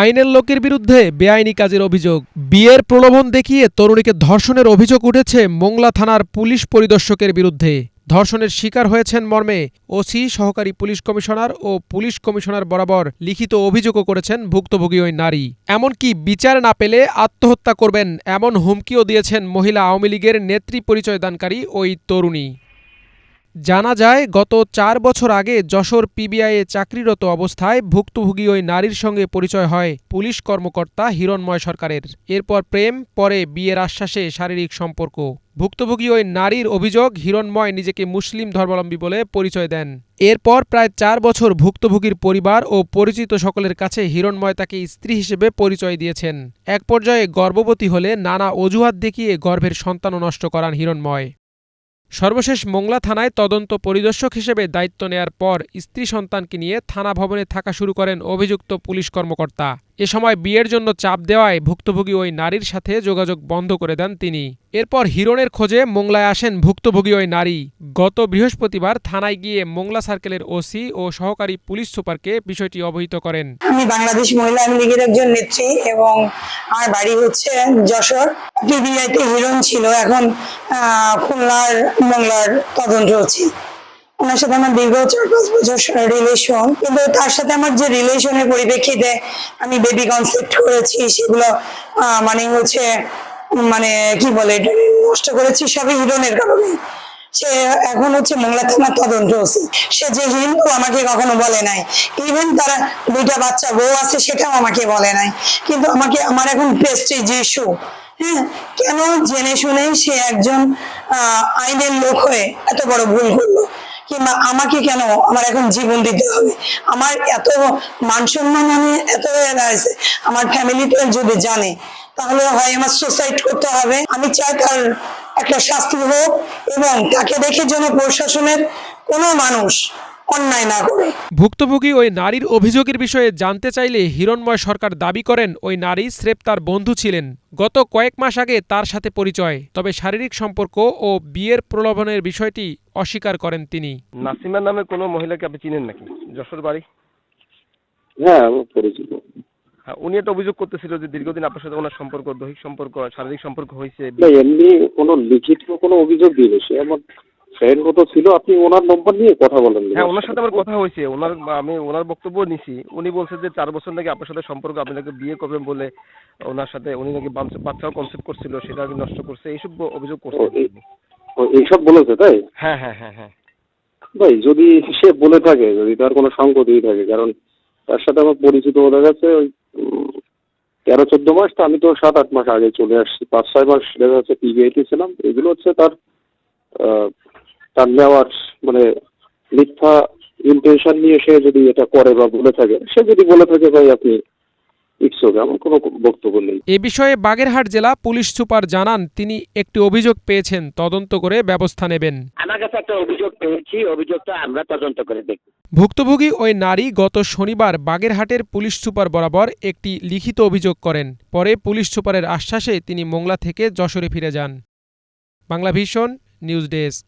আইনের লোকের বিরুদ্ধে বেআইনি কাজের অভিযোগ। বিয়ের প্রলোভন দেখিয়ে তরুণীকে ধর্ষণের অভিযোগ উঠেছে মোংলা থানার পুলিশ পরিদর্শকের বিরুদ্ধে। ধর্ষণের শিকার হয়েছেন মর্মে ওসি, সহকারী পুলিশ কমিশনার ও পুলিশ কমিশনার বরাবর লিখিত অভিযোগও করেছেন ভুক্তভোগী ওই নারী। এমনকি বিচার না পেলে আত্মহত্যা করবেন এমন হুমকিও দিয়েছেন মহিলা আওয়ামী লীগের নেত্রী পরিচয়দানকারী ওই তরুণী। জানা যায়, গত ৪ বছর আগে যশোর পিবিআইয়ে চাকরিরত অবস্থায় ভুক্তভোগী ওই নারীর সঙ্গে পরিচয় হয় পুলিশ কর্মকর্তা হিরণময় সরকারের। এরপর প্রেম, পরে বিয়ের আশ্বাসে শারীরিক সম্পর্ক। ভুক্তভোগী ওই নারীর অভিযোগ, হিরণময় নিজেকে মুসলিম ধর্মাবলম্বী বলে পরিচয় দেন। এরপর প্রায় ৪ বছর ভুক্তভোগীর পরিবার ও পরিচিত সকলের কাছে হিরণময় তাকে স্ত্রী হিসেবে পরিচয় দিয়েছেন। এক পর্যায়ে গর্ভবতী হলে নানা অজুহাত দেখিয়ে গর্ভের সন্তানও নষ্ট করান হিরণময়। সর্বশেষ মোংলা থানায় তদন্ত পরিদর্শক হিসেবে দায়িত্ব নেয়ার পর স্ত্রী সন্তানকে নিয়ে থানা ভবনে থাকা শুরু করেন অভিযুক্ত পুলিশ কর্মকর্তা। এ সময় বিয়ের জন্য চাপ দেওয়ায় ভুক্তভোগী ওই নারীর সাথে যোগাযোগ বন্ধ করে দেন তিনি। এরপর হিরণের খোঁজে মোংলায় আসেন ভুক্তভোগী ওই নারী। গত বৃহস্পতিবার থানায় গিয়ে মোংলা সার্কেলের ওসি ও সহকারী পুলিশ সুপারকে বিষয়টি অবহিত করেন। আমি বাংলাদেশ মহিলা আওয়ামী লীগের একজন নেত্রী এবং আমার বাড়ি হচ্ছে যশোর। পিবিআইতে হিরণ ছিল, এখন খুলনার মোংলার তদন্ত হচ্ছে। ওনার সাথে আমার দীর্ঘ ৪-৫ বছর রিলেশন, কিন্তু তার সাথে আমার যে রিলেশনের পরিপ্রেক্ষিতে আমি বেবি কনসেপ্ট করেছি, সেগুলো মানে কি বলে নষ্ট করেছি, সবই হিরণের কারণে। সে এখন হচ্ছে মোংলা থানার তদন্ত হচ্ছে। সে যে হিন্দু আমাকে কখনো বলে নাই, ইভেন তারা 2টা বাচ্চা বউ আছে সেটাও আমাকে বলে নাই। কিন্তু আমার এখন প্রেস্টিজ ইস্যু। হ্যাঁ, কেন জেনে শুনেই সে একজন আইনের লোক হয়ে এত বড় ভুল করলো, কিংবা আমাকে কেন আমার এখন জীবন দিতে হবে? আমার এত মান সম্মান আমি এত হয়ে দাঁড়াইছে, আমার ফ্যামিলিতে যদি জানে তাহলে হয় আমার সুসাইড করতে হবে। আমি চাই তার একটা শাস্তি হোক এবং তাকে দেখে যেন প্রশাসনের কোনো মানুষ অন্যায় না করে। ভুক্তভোগী ওই নারীর অভিযোগের বিষয়ে জানতে চাইলে হিরণময় সরকার দাবি করেন ওই নারী স্রেফ তার বন্ধু ছিলেন। গত কয়েক মাস আগে তার সাথে পরিচয়, তবে শারীরিক সম্পর্ক ও বিয়ের প্রলোভনের বিষয়টি অস্বীকার করেন তিনি। নাসিমা নামে কোনো মহিলাকে আপনি চিনেন নাকি? যশোর বাড়ি? হ্যাঁ, আমি পরিচিত। হ্যাঁ, উনি একটা অভিযোগ করতেছিল যে দীর্ঘদিন আপনার সাথে ওনার সম্পর্ক, দৈহিক সম্পর্ক, শারীরিক সম্পর্ক হয়েছে। এমনি কোনো লিখিত কোনো অভিযোগ দিলে সে আমার ফ্রেন্ড মতো ছিল। আপনি ওনার নম্বর নিয়ে কথা বলেন। হ্যাঁ, ওনার সাথে আমার কথা হয়েছে। আমি ওনার বক্তব্য নিছি। উনি বলছে যে 4 বছর নাকি আপনার সাথে সম্পর্ক, আপনি নাকি বিয়ে করবেন বলে ওনার সাথে উনি নাকি বাচ্চাও কনসেপ্ট করছিল, সেটা আমি নষ্ট করছে, এইসব অভিযোগ করছে। এইসব বলেছে তাই? হ্যাঁ হ্যাঁ হ্যাঁ হ্যাঁ ভাই, যদি সে বলে থাকে, যদি তার কোনো সংগতি থাকে, কারণ তার সাথে আমার পরিচিত হয়ে গেছে ওই 13-14 মাস, তো আমি তো 7-8 মাস আগে চলে আসছি। 5-6 মাস দেখা যাচ্ছে পিবিআইতে ছিলাম। এগুলো হচ্ছে তার নেওয়ার মানে মিথ্যা ইন্টেনশন নিয়ে সে যদি এটা করে বা বলে থাকে, সে যদি বলে থাকে ভাই আপনি আমার কোনো বক্তব্য নেই। এ বিষয়ে বাগেরহাট জেলা পুলিশ সুপার জানান, তিনি একটি অভিযোগ পেয়েছেন, তদন্ত করে ব্যবস্থা নেবেন। আমার কাছে একটা অভিযোগ পেয়েছি, অভিযোগটা আমরা তদন্ত করে দেখব। ভুক্তভোগী ওই নারী গত শনিবার বাগেরহাটের পুলিশ সুপার বরাবর একটি লিখিত অভিযোগ করেন। পরে পুলিশ সুপারের আশ্বাসে তিনি মোংলা থেকে যশোরে ফিরে যান। Bangla vision news desk.